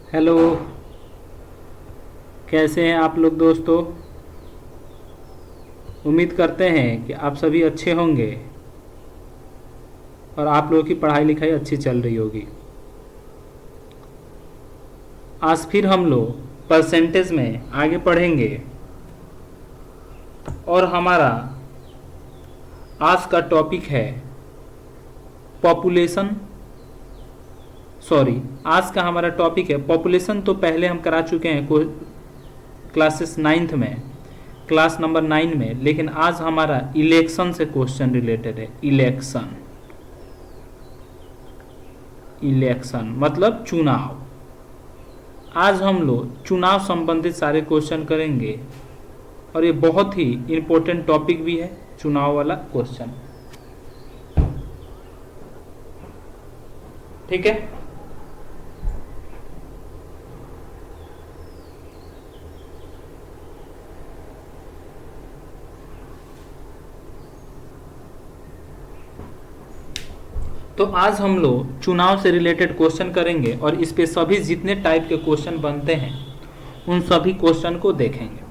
Hello. कैसे हैं आप लोग दोस्तों? उम्मीद करते हैं कि आप सभी अच्छे होंगे और आप लोगों की पढ़ाई लिखाई अच्छी चल रही होगी। आज फिर हम लोग परसेंटेज में आगे पढ़ेंगे और हमारा आज का टॉपिक है पॉपुलेशन। सॉरी, आज का हमारा टॉपिक है पॉपुलेशन। तो पहले हम करा चुके हैं क्लासेस 9th में, क्लास नंबर 9 में, लेकिन आज हमारा इलेक्शन से क्वेश्चन रिलेटेड है। इलेक्शन, इलेक्शन मतलब चुनाव। आज हम लोग चुनाव संबंधित सारे क्वेश्चन करेंगे और ये बहुत ही इम्पोर्टेंट टॉपिक भी है, चुनाव वाला क्वेश्चन। ठीक है। तो आज हम लोग चुनाव से रिलेटेड क्वेश्चन करेंगे और इस पे सभी जितने टाइप के क्वेश्चन बनते हैं उन सभी क्वेश्चन को देखेंगे।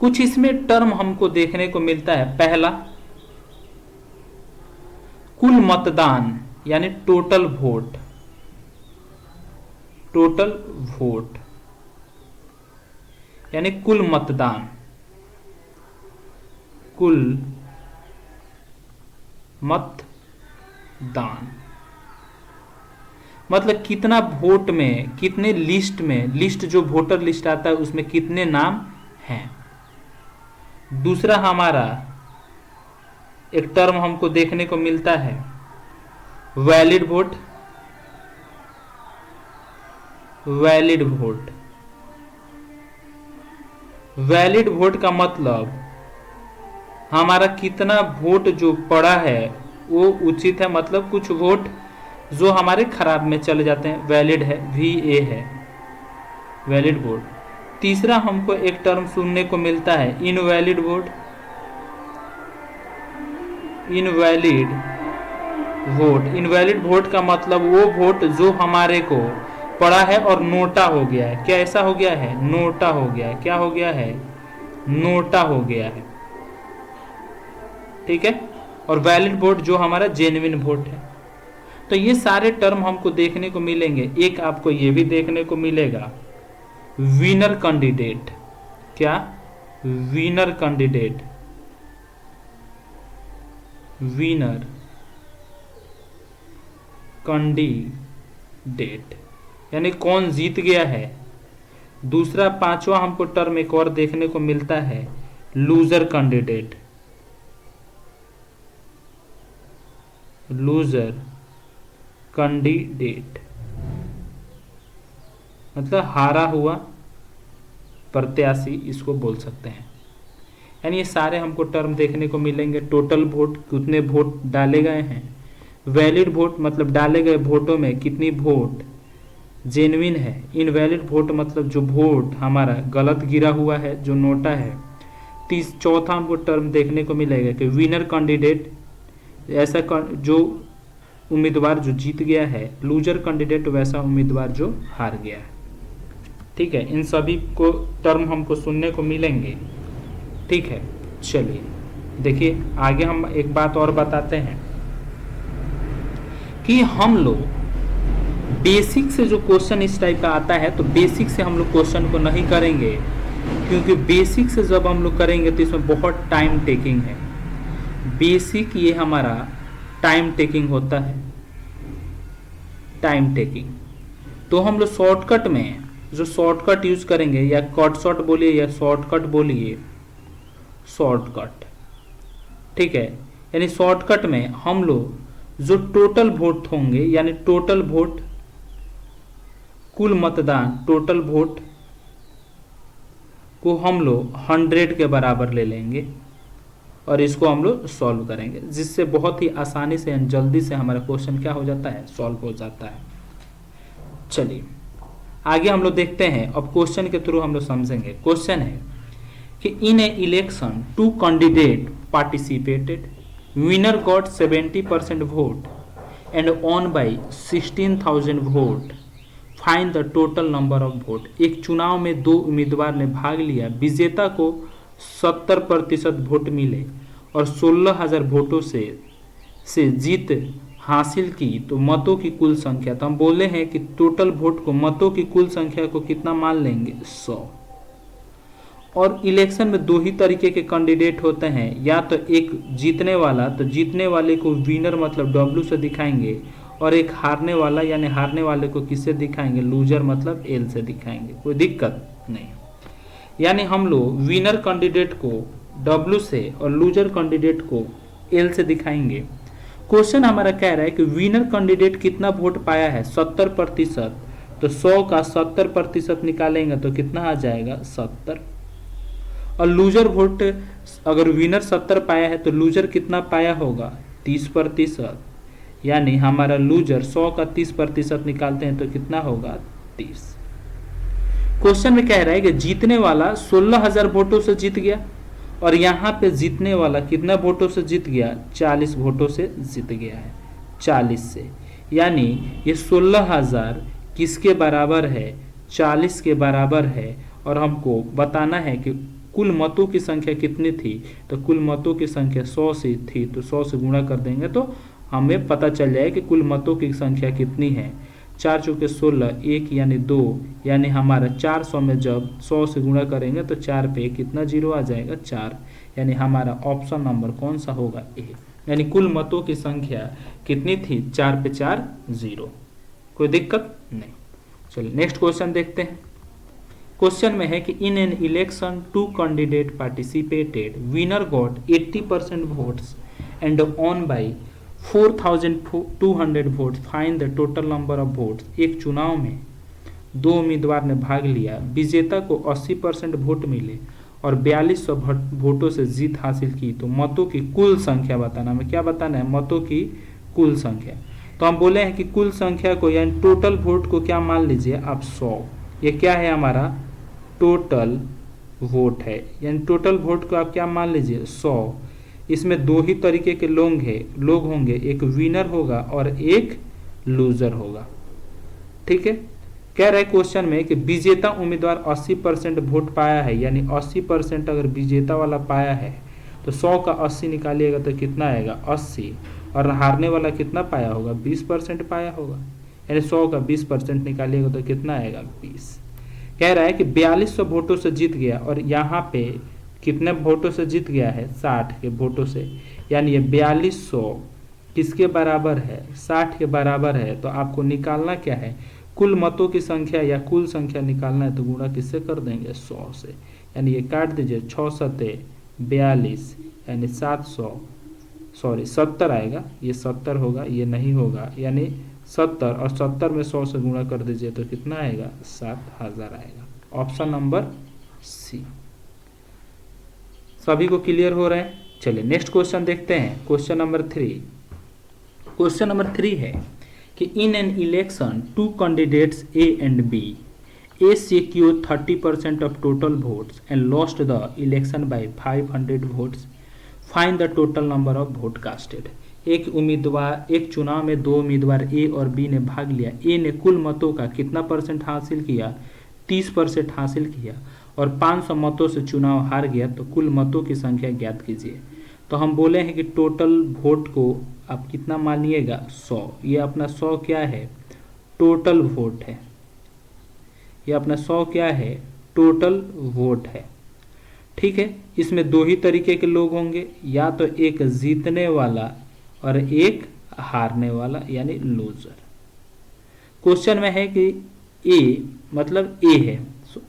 कुछ इसमें टर्म हमको देखने को मिलता है। पहला, कुल मतदान यानी टोटल वोट। टोटल वोट यानी कुल मतदान, कुल मतदान मतलब कितना वोट में, कितने लिस्ट में, लिस्ट जो वोटर लिस्ट आता है उसमें कितने नाम हैं। दूसरा हमारा एक टर्म हमको देखने को मिलता है valid vote. Valid vote, valid vote का मतलब हमारा कितना वोट जो पड़ा है वो उचित है, मतलब कुछ वोट जो हमारे खराब में चले जाते हैं, वैलिड है, VA है, वैलिड वोट। तीसरा हमको एक टर्म सुनने को मिलता है invalid vote. Invalid vote, invalid vote का मतलब वो वोट जो हमारे को पड़ा है और नोटा हो गया है। क्या ऐसा हो गया है? नोटा हो गया है। क्या हो गया है? नोटा हो गया है। ठीक है। और वैलिड वोट जो हमारा जेन्युइन वोट है। तो ये सारे टर्म हमको देखने को मिलेंगे। एक आपको ये भी देखने को मिलेगा विनर कैंडिडेट। क्या? विनर कैंडिडेट, विनर कैंडिडेट यानी कौन जीत गया है। दूसरा, पांचवा हमको टर्म एक और देखने को मिलता है लूजर कैंडिडेट। लूजर कैंडिडेट मतलब हारा हुआ प्रत्याशी, इसको बोल सकते हैं। यानी ये सारे हमको टर्म देखने को मिलेंगे। टोटल वोट, कितने वोट डाले गए हैं। वैलिड वोट मतलब डाले गए वोटों में कितनी वोट जेन्युइन है। इनवैलिड वोट मतलब जो वोट हमारा गलत गिरा हुआ है, जो नोटा है। चौथा हमको टर्म देखने को मिलेगा कि विनर कैंडिडेट, ऐसा जो उम्मीदवार जो जीत गया है। लूजर कैंडिडेट वैसा उम्मीदवार जो हार गया है। ठीक है। इन सभी को टर्म हमको सुनने को मिलेंगे। ठीक है। चलिए देखिए, आगे हम एक बात और बताते हैं कि हम लोग बेसिक से जो क्वेश्चन इस टाइप का आता है, तो बेसिक से हम लोग क्वेश्चन को नहीं करेंगे, क्योंकि बेसिक से जब हम लोग करेंगे तो इसमें बहुत टाइम टेकिंग है। बेसिक ये हमारा टाइम टेकिंग होता है, टाइम टेकिंग। तो हम लोग शॉर्टकट में जो शॉर्टकट यूज करेंगे, या कट शॉर्ट बोलिए या शॉर्टकट बोलिए, शॉर्टकट। ठीक है। यानी शॉर्टकट में हम लोग जो टोटल वोट होंगे, यानी टोटल वोट, कुल मतदान, टोटल वोट को हम लोग 100 के बराबर ले लेंगे और इसको हम लोग सॉल्व करेंगे, जिससे बहुत ही आसानी से जल्दी से हमारा क्वेश्चन क्या हो जाता है? सॉल्व हो जाता है। चलिए आगे हम लोग देखते हैं। अब क्वेश्चन के थ्रू हम लोग समझेंगे। क्वेश्चन है कि in a election 2 candidate participated, winner got 70% vote and on by 16,000 vote, find the total number of vote. एक चुनाव में 2 उम्मीदवार ने भाग लिया, विजेता को 70% वोट मिले और 16,000 वोटों से जीत हासिल की, तो मतों की कुल संख्या, तो हम बोले हैं कि टोटल वोट को मतों की कुल संख्या को कितना मान लेंगे 100। और इलेक्शन में 2 ही तरीके के कैंडिडेट होते हैं, या तो एक जीतने वाला, तो जीतने वाले को विनर मतलब W से दिखाएंगे, और एक हारने वाला यानी हारने वाले को किससे दिखाएंगे, लूजर मतलब L से दिखाएंगे। कोई दिक्कत नहीं। यानी हम लोग विनर कैंडिडेट को W से और लूजर कैंडिडेट को L से दिखाएंगे। क्वेश्चन हमारा कह रहा है कि विनर कैंडिडेट कितना वोट पाया है 70%, तो 100 का 70% निकालेंगे तो कितना आ जाएगा 70। और लूजर वोट, अगर विनर 70 पाया है तो लूजर कितना पाया होगा 30%, यानी हमारा लूजर 100 का 30% निकालते हैं तो कितना होगा 30। क्वेश्चन में कह रहा है कि जीतने वाला 16,000 वोटों से जीत गया, और यहाँ पे जीतने वाला कितना वोटों से जीत गया 40 वोटों से जीत गया है, 40 से, यानी ये 16,000 किसके बराबर है 40 के बराबर है। और हमको बताना है कि कुल मतों की संख्या कितनी थी, तो कुल मतों की संख्या 100 से थी, तो 100 से गुणा कर देंगे तो हमें पता चल जाए कि कुल मतों की संख्या कितनी है। 4 चौके 16, 1 यानी 2, यानी हमारा 400 में जब 100 से गुणा करेंगे तो 4 पे कितना जीरो आ जाएगा 4, यानी हमारा ऑप्शन नंबर कौन सा होगा ए। यानी कुल मतों की संख्या कितनी थी 4 पे 4 0। कोई दिक्कत नहीं। चलिए नेक्स्ट क्वेश्चन देखते हैं। क्वेश्चन में है कि in an election 2 candidate participated, winner got 80% votes and on by 4,200 votes, find the total number of votes. एक चुनाव में 2 उम्मीदवार ने भाग लिया, विजेता को 80% वोट मिले और 4200 वोटों से जीत हासिल की, तो मतों की कुल संख्या बताना। हमें क्या बताना है, मतों की कुल संख्या। तो हम बोले हैं कि कुल संख्या को यानी टोटल वोट को क्या मान लीजिए आप 100। ये क्या है हमारा टोटल वोट है, यानी टोटल वोट को आप क्या मान लीजिए 100। इसमें 2 ही तरीके के लोग होंगे, एक विनर होगा और एक लूजर होगा। ठीक है। कह रहे क्वेश्चन में कि विजेता उम्मीदवार 80% वोट पाया है, यानी 80% अगर विजेता वाला पाया है तो 100 का 80 निकालिएगा तो कितना आएगा 80, और हारने वाला कितना पाया होगा 20% पाया होगा, यानी 100 का 20% निकालिएगा तो कितना आएगा 20। कह रहा है कि 4200 वोटों से जीत गया, और यहाँ पे कितने वोटों से जीत गया है 60 के वोटों से, यानी ये 4200 किसके बराबर है 60 के बराबर है। तो आपको निकालना क्या है, कुल मतों की संख्या या कुल संख्या निकालना है, तो गुणा किससे कर देंगे 100 से, यानी ये काट दीजिए 6 सत्ते 42, यानी 70 आएगा, ये 70 होगा, ये नहीं होगा, यानी 70 और 70 में 100 से गुणा कर दीजिए तो कितना आएगा 7000 आएगा। Option number C. सभी को क्लियर हो रहा है। चलिए नेक्स्ट क्वेश्चन देखते हैं। Question number 3। क्वेश्चन नंबर 3 है कि in an election 2 candidates A and B, A secured 30% of total votes and lost the election by 500 votes. Find the total number of vote casted. एक चुनाव में 2 उम्मीदवार ए और B ने भाग लिया। ए ने कुल मतों का कितना परसेंट हासिल किया 30% हासिल किया, और 500 मतों से चुनाव हार गया, तो कुल मतों की संख्या ज्ञात कीजिए। तो हम बोले हैं कि टोटल वोट को आप कितना मानिएगा 100। ये अपना 100 क्या है टोटल वोट है, ये अपना 100 क्या है टोटल वोट है। ठीक है। इसमें 2 ही तरीके के लोग होंगे, या तो एक जीतने वाला और एक हारने वाला यानी लूजर। क्वेश्चन में है कि ए मतलब ए है,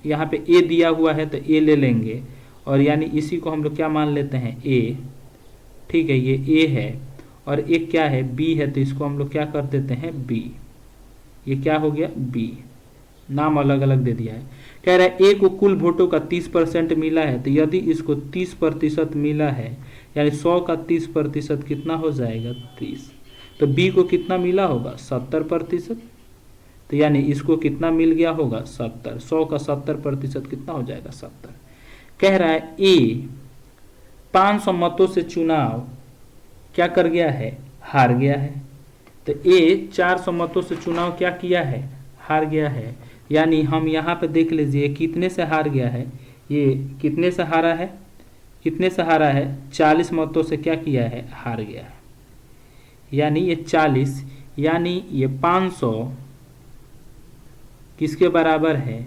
यहाँ पे ए दिया हुआ है तो ए ले लेंगे, और यानी इसी को हम लोग क्या मान लेते हैं ए। ठीक है, ये ए है, और एक क्या है बी है, तो इसको हम लोग क्या कर देते हैं बी। ये क्या हो गया बी, नाम अलग अलग दे दिया है। कह रहा है ए को कुल वोटों का 30% मिला है, तो यदि इसको 30% मिला है, यानी 100 का 30% कितना हो जाएगा 30, तो बी को कितना मिला होगा 70%, तो यानी इसको कितना मिल गया होगा 70। 100 का 70% कितना हो जाएगा 70। कह रहा है ए 500 मतों से चुनाव क्या कर गया है हार गया है, तो ए 400 मतों से चुनाव क्या किया है हार गया है। यानी हम यहाँ पे देख लीजिए कितने से हार गया है, ये कितने से हारा है, कितने से हारा है, 40 मतों से क्या किया है, हार गया है। यानी ये 40 यानी ये 500 किसके बराबर है,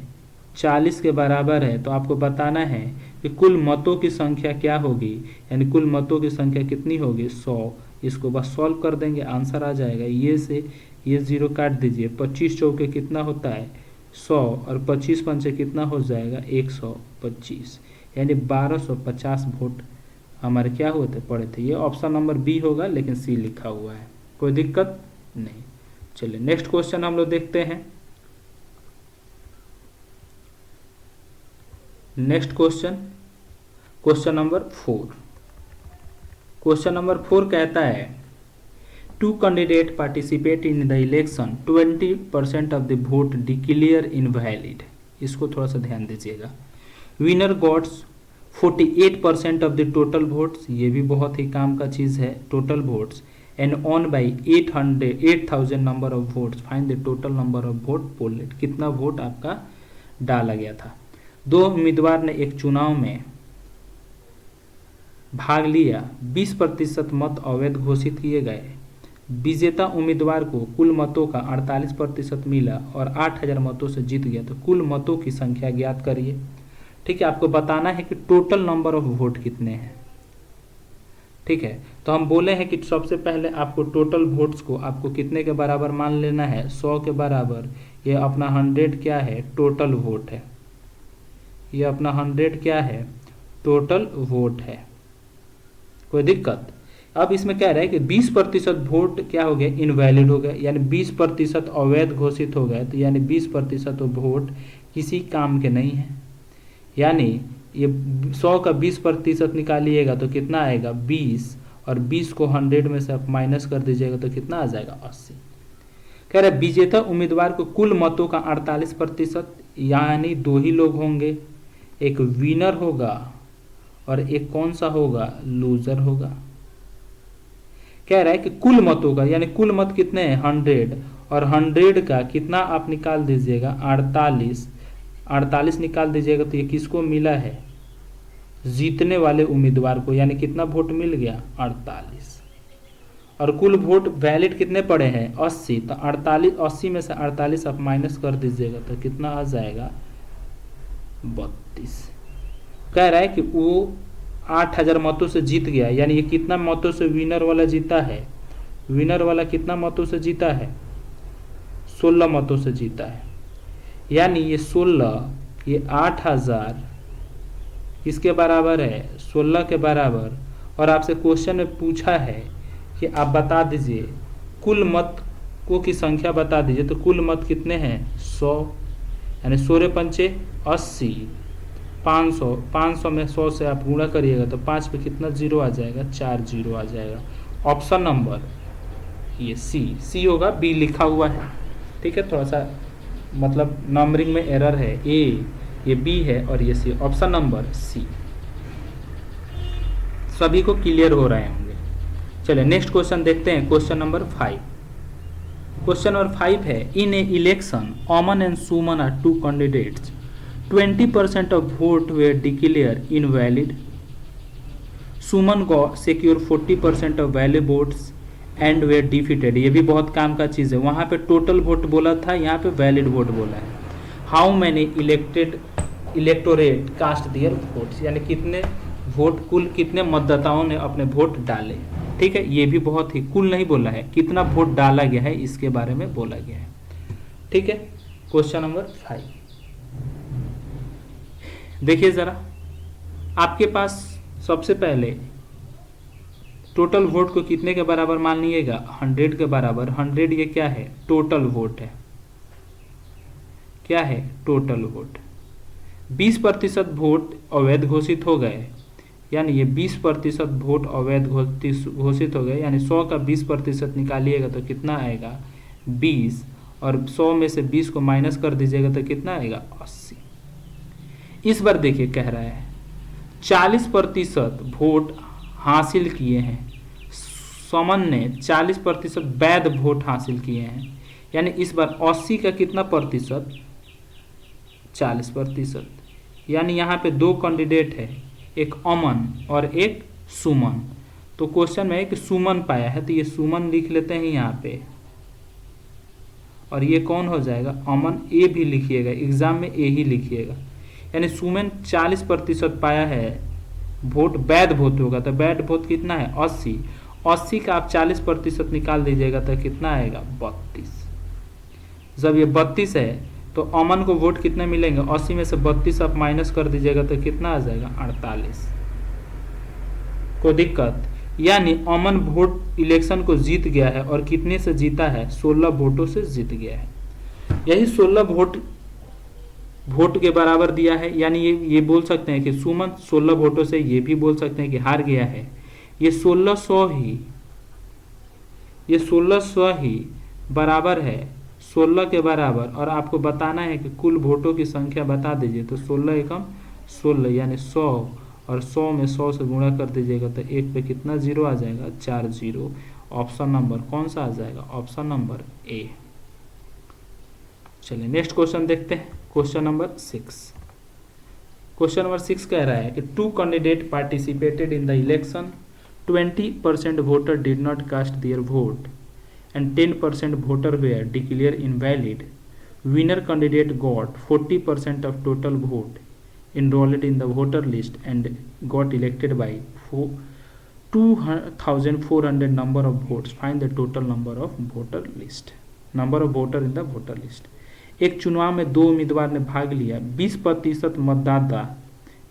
40 के बराबर है। तो आपको बताना है कि कुल मतों की संख्या क्या होगी, यानी कुल मतों की संख्या कितनी होगी, 100। इसको बस सॉल्व कर देंगे, आंसर आ जाएगा। ये से ये 0 काट दीजिए, 25 चौके कितना होता है 100, और 25 पंचे कितना हो जाएगा 125, यानी 1250 वोट हमारे क्या हुए थे, पड़े थे। ये ऑप्शन नंबर बी होगा, लेकिन सी लिखा हुआ है, कोई दिक्कत नहीं। चलिए नेक्स्ट क्वेश्चन हम लोग देखते हैं। Next question, question number 4। Question number 4 कहता है, two candidate participate in the election, 20% of the vote declare invalid. इसको थोड़ा सा ध्यान दीजिएगा। Winner gots 48% of the total votes, ये भी बहुत ही काम का चीज़ है, total votes, and on by 8,000 number of votes, find the total number of vote polled. कितना वोट आपका डाला गया था। दो उम्मीदवार ने एक चुनाव में भाग लिया, 20% मत अवैध घोषित किए गए। विजेता उम्मीदवार को कुल मतों का 48% मिला और 8,000 मतों से जीत गया। तो कुल मतों की संख्या ज्ञात करिए। ठीक है, आपको बताना है कि टोटल नंबर ऑफ वोट कितने हैं। ठीक है, तो हम बोले हैं कि सबसे पहले आपको टोटल वोट्स को आपको कितने के बराबर मान लेना है, 100 के बराबर। ये अपना 100 क्या है, टोटल वोट है। ये अपना 100 क्या है, टोटल वोट है, कोई दिक्कत। अब इसमें क्या रहा है कि 20% वोट क्या हो गया, इनवैलिड हो गया, यानी 20% अवैध घोषित हो गए। तो यानी 20% वोट किसी काम के नहीं है। यानी ये 100 का 20% निकालिएगा तो कितना आएगा 20, और 20 को 100 में से आप माइनस कर दीजिएगा तो कितना आ जाएगा 80। कह रहे विजेता उम्मीदवार को कुल मतों का 48%, यानी दो ही लोग होंगे, एक विनर होगा और एक कौन सा होगा, लूजर होगा। कह रहा है कि कुल मतों का, यानी कुल मत कितने हैं 100, और 100 का कितना आप निकाल दीजिएगा 48 निकाल दीजिएगा तो ये किसको मिला है, जीतने वाले उम्मीदवार को। यानी कितना वोट मिल गया 48, और कुल वोट वैलिड कितने पड़े हैं 80। तो 80 में से 48 आप माइनस कर दीजिएगा तो कितना आ जाएगा 32। कह रहा है कि वो 8,000 मतों से जीत गया, यानी ये कितना मतों से विनर वाला जीता है, विनर वाला कितना मतों से जीता है, 16 मतों से जीता है। यानी ये 16, ये 8,000 किसके बराबर है, 16 के बराबर। और आपसे क्वेश्चन में पूछा है कि आप बता दीजिए कुल मत को की संख्या बता दीजिए। तो कुल मत कितने हैं 100, यानी 16 पंचे 80, 500 में 100 से आप गुणा करिएगा तो 5 पे कितना जीरो आ जाएगा, 4 जीरो आ जाएगा। ऑप्शन नंबर ये सी होगा, बी लिखा हुआ है। ठीक है, थोड़ा सा मतलब नंबरिंग में एरर है, ये बी है और ये सी, ऑप्शन नंबर सी। सभी को क्लियर हो रहे होंगे। चलिए नेक्स्ट क्वेश्चन देखते हैं, क्वेश्चन नंबर 5। क्वेश्चन नंबर 5 है, in a election Aman and Suman are two candidates, 20% of vote were declared invalid. Suman got secure 40% of valid votes and were defeated. ये भी बहुत काम का चीज़ है। वहाँ पे टोटल वोट बोला था, यहाँ पे वैलिड वोट बोला है। How many electorate cast their votes, यानी कितने वोट, कुल कितने मतदाताओं ने अपने वोट डाले। ठीक है, ये भी बहुत ही, कुल नहीं बोला है, कितना वोट डाला गया है इसके बारे में बोला गया है। ठीक है, क्वेश्चन नंबर 5 देखिए ज़रा, आपके पास सबसे पहले टोटल वोट को कितने के बराबर मान लीजिएगा, 100 के बराबर। 100 ये क्या है, टोटल वोट है, क्या है, टोटल वोट। 20% वोट अवैध घोषित हो गए, यानी ये 20% वोट अवैध घोषित हो गए, यानी 100 का 20% निकालिएगा तो कितना आएगा 20, और 100 में से 20 को माइनस कर दीजिएगा तो कितना आएगा 80। इस बार देखिए कह रहा है 40% वोट हासिल किए हैं, समन ने 40% वैध वोट हासिल किए हैं, यानी इस बार 80 का कितना प्रतिशत, 40%। यानी यहाँ पे दो कैंडिडेट है, एक अमन और एक सुमन। तो क्वेश्चन में है कि सुमन पाया है, तो ये सुमन लिख लेते हैं यहाँ पे, और ये कौन हो जाएगा, अमन। ए भी लिखिएगा, एग्जाम में ए ही लिखिएगा। यानी सुमन 40% पाया है वोट, वैध वोट होगा, तो वैध वोट कितना है 80। 80 का आप 40% निकाल दीजिएगा तो कितना आएगा 32। जब ये 32 है तो अमन को वोट कितने मिलेंगे, 80 में से 32 आप माइनस कर दीजिएगा तो कितना आ जाएगा 48। कोई दिक्कत? यानी अमन वोट इलेक्शन को जीत गया है, और कितने से जीता है, 16 वोटों से जीत गया है। यही 16 वोट के बराबर दिया है। यानी ये बोल सकते हैं कि सुमन 16 वोटों से, ये भी बोल सकते हैं कि हार गया है। ये 1600 ही बराबर है 16 के बराबर, और आपको बताना है कि कुल वोटों की संख्या बता दीजिए। तो 16 एकम 16 यानी 100, और 100 में 100 से गुणा कर दीजिएगा तो एक पे कितना जीरो आ जाएगा, 4 जीरो। ऑप्शन नंबर कौन सा आ जाएगा, ऑप्शन नंबर ए। चलिए नेक्स्ट क्वेश्चन देखते हैं, क्वेश्चन नंबर 6। क्वेश्चन नंबर 6 कह रहा है कि 2 candidate participated in the election, 20% voter did not cast their vote and 10% voter were declared invalid. Winner candidate got 40% of total vote enrolled in the voter list and got elected by 2,400 number of votes. Find the total number of voter list. Number of voter in the voter list. एक चुनाव में 2 उम्मीदवार ने भाग लिया। 20% मतदाता,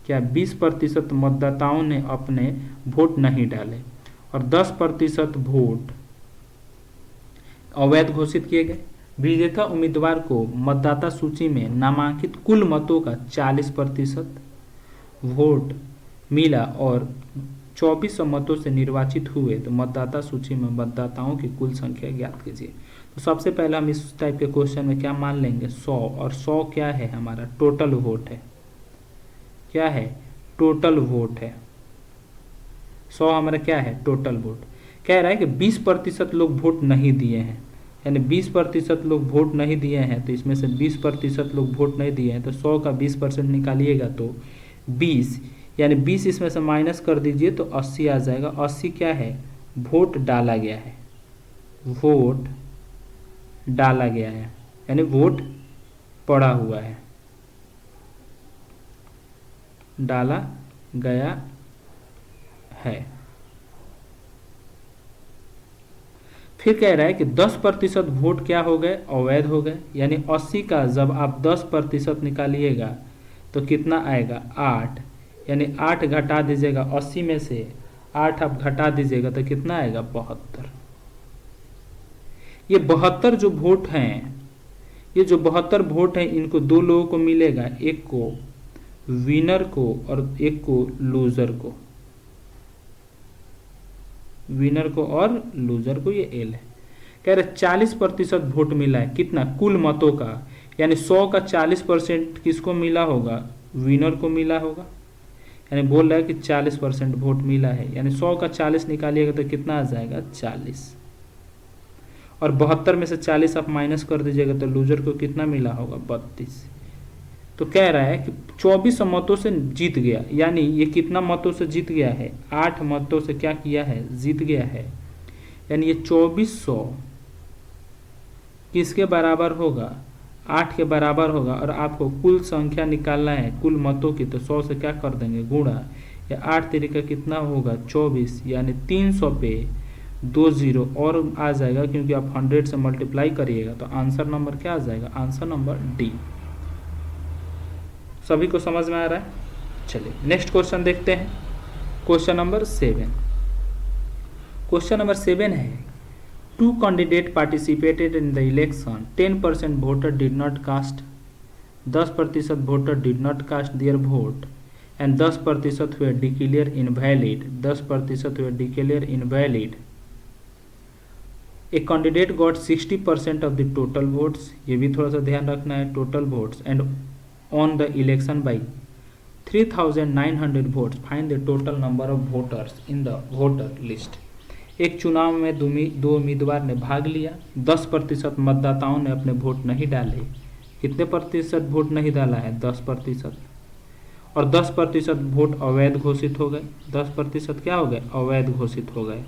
क्या 20% मतदाताओं ने अपने वोट नहीं डाले, और 10% वोट अवैध घोषित किए गए। विजेता उम्मीदवार को मतदाता सूची में नामांकित कुल मतों का 40% वोट मिला और 2400 मतों से निर्वाचित हुए। तो मतदाता सूची में मतदाताओं की कुल संख्या ज्ञात कीजिए। तो सबसे पहले हम इस टाइप के क्वेश्चन में क्या मान लेंगे, 100, और 100 क्या है, हमारा टोटल वोट है। क्या है, टोटल वोट है। 100 हमारा क्या है, टोटल वोट। कह रहा है कि 20% लोग वोट नहीं दिए हैं, यानी 20% लोग वोट नहीं दिए हैं। तो इसमें से 20% लोग वोट नहीं दिए हैं, तो 100 का 20% निकालिएगा तो 20, यानी 20 इसमें से माइनस कर दीजिए तो 80 आ जाएगा। 80 क्या है, वोट डाला गया है, वोट डाला गया है, यानी वोट पड़ा हुआ है, डाला गया है। फिर कह रहा है कि 10% वोट क्या हो गए, अवैध हो गए। यानी 80 का जब आप 10% निकालिएगा तो कितना आएगा, 8, यानी 8 घटा दीजिएगा 80 में से, 8 आप घटा दीजिएगा तो कितना आएगा, 72। ये 72 जो वोट हैं, ये जो 72 वोट हैं, इनको 2 लोगों को मिलेगा, एक को विनर को और एक को लूजर को। विनर को और लूजर को, ये एल है। कह रहे 40% वोट मिला है, कितना, कुल मतों का। यानी 100 का 40% किसको मिला होगा, विनर को मिला होगा। यानी बोल रहा है कि 40% वोट मिला है, यानी 100 का 40 निकालिएगा तो कितना आ जाएगा, 40। और 72 में से 40 आप माइनस कर दीजिएगा तो लूजर को कितना मिला होगा, 32। तो कह रहा है कि 24 मतों से जीत गया। यानी ये कितना मतों से जीत गया है, 8 मतों से क्या किया है, जीत गया है। यानी ये 2400 किसके बराबर होगा, 8 के बराबर होगा। और आपको कुल संख्या निकालना है कुल मतों की, तो 100 से क्या कर देंगे, गुणा। या 8 तरीका कितना होगा, 24, यानी 300 पे 2 जीरो और आ जाएगा, क्योंकि आप 100 से मल्टीप्लाई करिएगा। तो आंसर नंबर क्या आ जाएगा, आंसर नंबर डी। सभी को समझ में आ रहा है? चलिए नेक्स्ट क्वेश्चन देखते हैं, क्वेश्चन नंबर 7। क्वेश्चन नंबर 7 है, 2 candidate participated in the election, 10% voter did not cast, 10% voter did not cast their vote and 10% हुए डिक्लेयर इनवैलिड, 10% हुए declare invalid. A candidate got 60% of the total votes, ये भी थोड़ा सा ध्यान रखना है, total votes, and on the election by 3,900 votes. Find the total number of voters in the voter list. एक चुनाव में दो उम्मीदवार ने भाग लिया, 10% मतदाताओं ने अपने वोट नहीं डाले। कितने प्रतिशत वोट नहीं डाला है? 10%। और 10% वोट अवैध घोषित हो गए। 10% क्या हो गए? अवैध घोषित हो गए।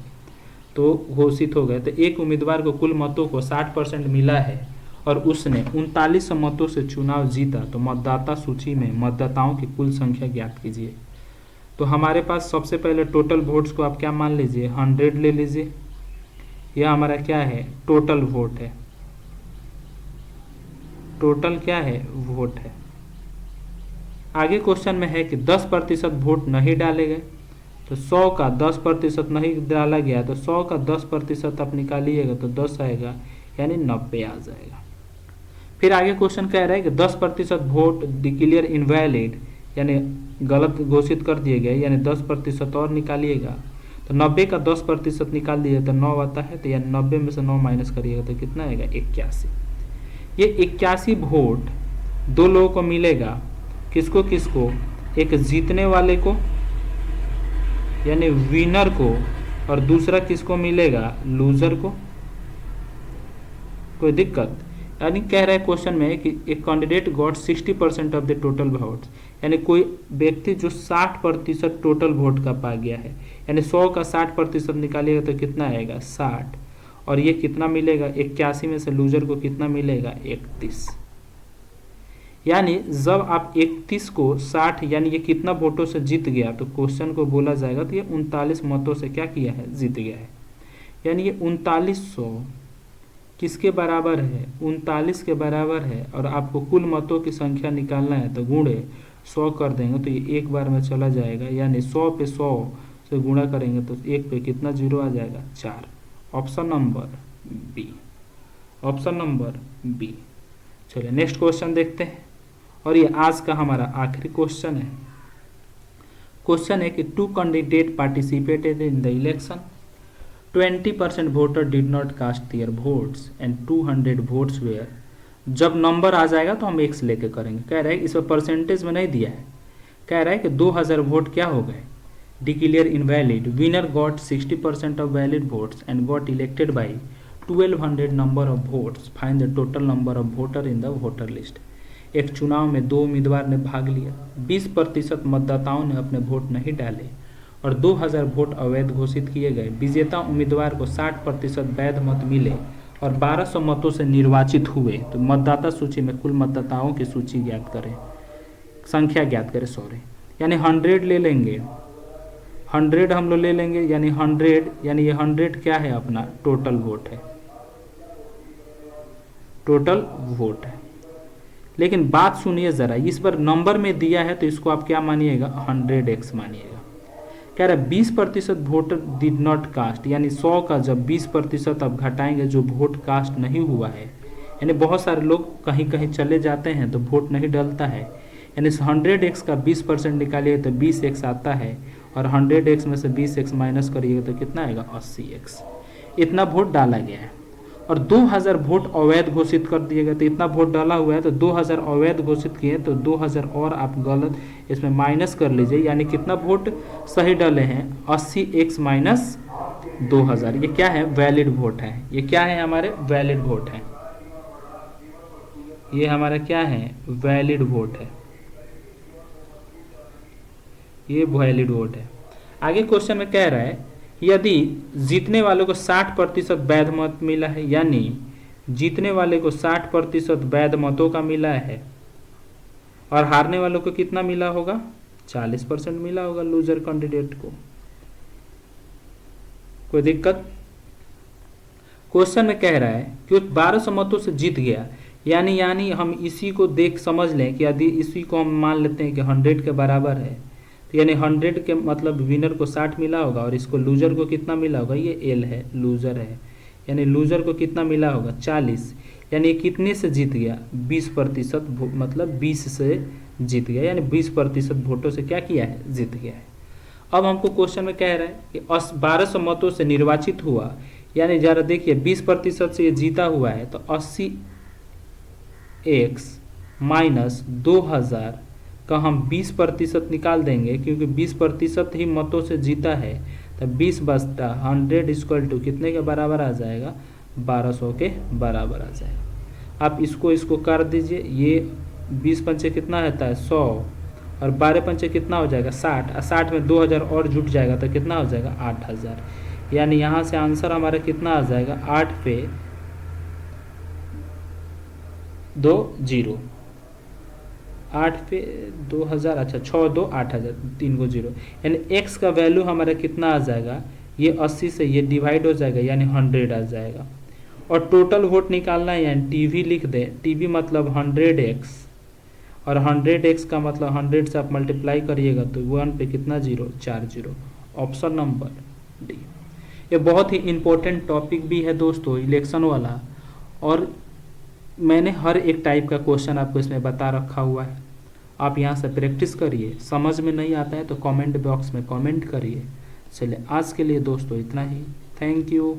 तो एक उम्मीदवार को कुल मतों को 60% मिला है और उसने 39 मतों से चुनाव जीता। तो मतदाता सूची में मतदाताओं की कुल संख्या ज्ञात कीजिए। तो हमारे पास सबसे पहले टोटल वोट्स को आप क्या मान लीजिए? 100 ले लीजिए। यह हमारा क्या है? टोटल वोट है। टोटल क्या है? वोट है। आगे क्वेश्चन में है कि 10% वोट नहीं डाले गए। तो 100 का 10% नहीं डाला गया, तो 100 का 10% आप निकालिएगा तो 10 आएगा, यानी 90 आ जाएगा। फिर आगे क्वेश्चन कह रहा है कि 10% वोट डिक्लेयर इनवैलिड, यानी गलत घोषित कर दिए गए, यानी 10% और निकालिएगा। तो 90 का 10% निकाल दिए तो 9 आता है, तो यानी 90 में से 9 माइनस करिएगा तो कितना आएगा? 81। ये 81 वोट दो लोगों को मिलेगा। किसको किसको? एक जीतने वाले को यानी विनर को, और दूसरा किसको मिलेगा? लूजर को। कोई दिक्कत? यानी कह रहा है क्वेश्चन में कि एक candidate got 60% of the total votes, यानी कोई व्यक्ति जो 60% टोटल वोट का पा गया है, यानी 100 का 60% निकालिएगा तो कितना आएगा? 60। और ये कितना मिलेगा? 81 में से लूजर को कितना मिलेगा? 31। यानी जब आप 31 को 60, यानी ये कितना वोटों से जीत गया, तो क्वेश्चन को बोला जाएगा तो ये 39 मतों से क्या किया है? जीत गया है। यानी ये 3900 किसके बराबर है? 39 के बराबर है। और आपको कुल मतों की संख्या निकालना है तो गुणे 100 कर देंगे तो ये एक बार में चला जाएगा, यानी 100 पे 100 से गुणा करेंगे तो एक पे कितना जीरो आ जाएगा? 4। Option number B. Option number B. चलिए नेक्स्ट क्वेश्चन देखते हैं, और ये आज का हमारा आखिरी क्वेश्चन है। क्वेश्चन है कि 2 candidate participated in the election, 20% voter did not cast their votes and 200 votes were. जब नंबर आ जाएगा तो हम एक्स लेके करेंगे। कह रहा है इसमें परसेंटेज में नहीं दिया है। कह रहा है कि 2000 वोट क्या हो गए? Declare invalid. Winner got 60% of valid votes and got elected by 1200 number of votes. Find the total number of voter in the voter list. एक चुनाव में दो उम्मीदवार ने भाग लिया, 20% मतदाताओं ने अपने वोट नहीं डाले और 2000 वोट अवैध घोषित किए गए। विजेता उम्मीदवार को 60% वैध मत मिले और 1200 मतों से निर्वाचित हुए। तो मतदाता सूची में कुल मतदाताओं की सूची ज्ञात करें, संख्या ज्ञात करें, यानी 100 ले लेंगे। 100 हम लोग ले लेंगे, यानी 100, यानी ये 100 क्या है? अपना टोटल वोट है। टोटल वोट है। लेकिन बात सुनिए जरा, इस बार नंबर में दिया है तो इसको आप क्या मानिएगा? 100x मानिएगा। कह रहा है 20% वोटर डिड नॉट कास्ट, यानी 100 का जब 20% आप घटाएंगे जो वोट कास्ट नहीं हुआ है, यानी बहुत सारे लोग कहीं कहीं चले जाते हैं तो वोट नहीं डलता है, यानी 100x का 20% निकालिए तो 20x आता है और 100x में से 20x माइनस करिएगा तो कितना आएगा? 80x। इतना वोट डाला गया है और 2000 वोट अवैध घोषित कर दिए गए। तो इतना वोट डाला हुआ है तो 2000 अवैध घोषित किए तो 2000 और आप गलत इसमें माइनस कर लीजिए, यानी कितना वोट सही डाले हैं? 80x minus 2000। ये क्या है? वैलिड वोट है। ये क्या है? हमारे वैलिड वोट है। ये हमारा क्या है? वैलिड वोट है। ये वैलिड वोट है। आगे क्वेश्चन में कह रहा है यदि जीतने वाले को 60% वैध मत मिला है, यानी जीतने वाले को 60% वैध मतों का मिला है और हारने वालों को कितना मिला होगा? 40% मिला होगा लूजर कैंडिडेट को। कोई दिक्कत? क्वेश्चन में कह रहा है कि 1200 मतों से जीत गया, यानी हम इसी को देख समझ लें कि यदि इसी को हम मान लेते हैं कि 100 के बराबर है, तो यानी 100 के मतलब विनर को 60 मिला होगा और इसको लूजर को कितना मिला होगा? ये एल है, लूजर है, यानी लूजर को कितना मिला होगा? 40। यानी कितने से जीत गया? 20%, मतलब 20 से जीत गया, यानी 20% वोटों से क्या किया है? जीत गया है। अब हमको क्वेश्चन में कह रहा है कि 1200 मतों से निर्वाचित हुआ, यानी जरा देखिए 20% से ये जीता हुआ है तो 80x माइनस 2000 का हम 20% निकाल देंगे, क्योंकि 20% ही मतों से जीता है तो 20 बचता 100 इक्वल टू कितने के बराबर आ जाएगा, 1200 के बराबर आ जाएगा। आप इसको कर दीजिए, ये 20 पंचे कितना रहता है 100 और 12 पंचे कितना हो जाएगा 60, 60 में 2000 और जुट जाएगा तो कितना हो जाएगा 8000। यानी यहाँ से आंसर हमारा कितना आ जाएगा 8 पे 2 0, 8 पे 2000, अच्छा 6 2 8000, 3 को 0, यानी x का वैल्यू हमारा कितना आ जाएगा, ये 80 से ये डिवाइड हो जाएगा यानी 100 आ जाएगा। और टोटल वोट निकालना है यानी टीवी लिख दें, टीवी मतलब 100x और 100x का मतलब 100 से आप मल्टीप्लाई करिएगा तो 1 पे कितना 0, 4 0, ऑप्शन नंबर डी। ये बहुत ही इम्पोर्टेंट टॉपिक भी है दोस्तों इलेक्शन वाला, और मैंने हर एक टाइप का क्वेश्चन आपको इसमें बता रखा हुआ है। आप यहाँ से प्रैक्टिस करिए, समझ में नहीं आता है तो कमेंट बॉक्स में कमेंट करिए। चलिए आज के लिए दोस्तों इतना ही, थैंक यू।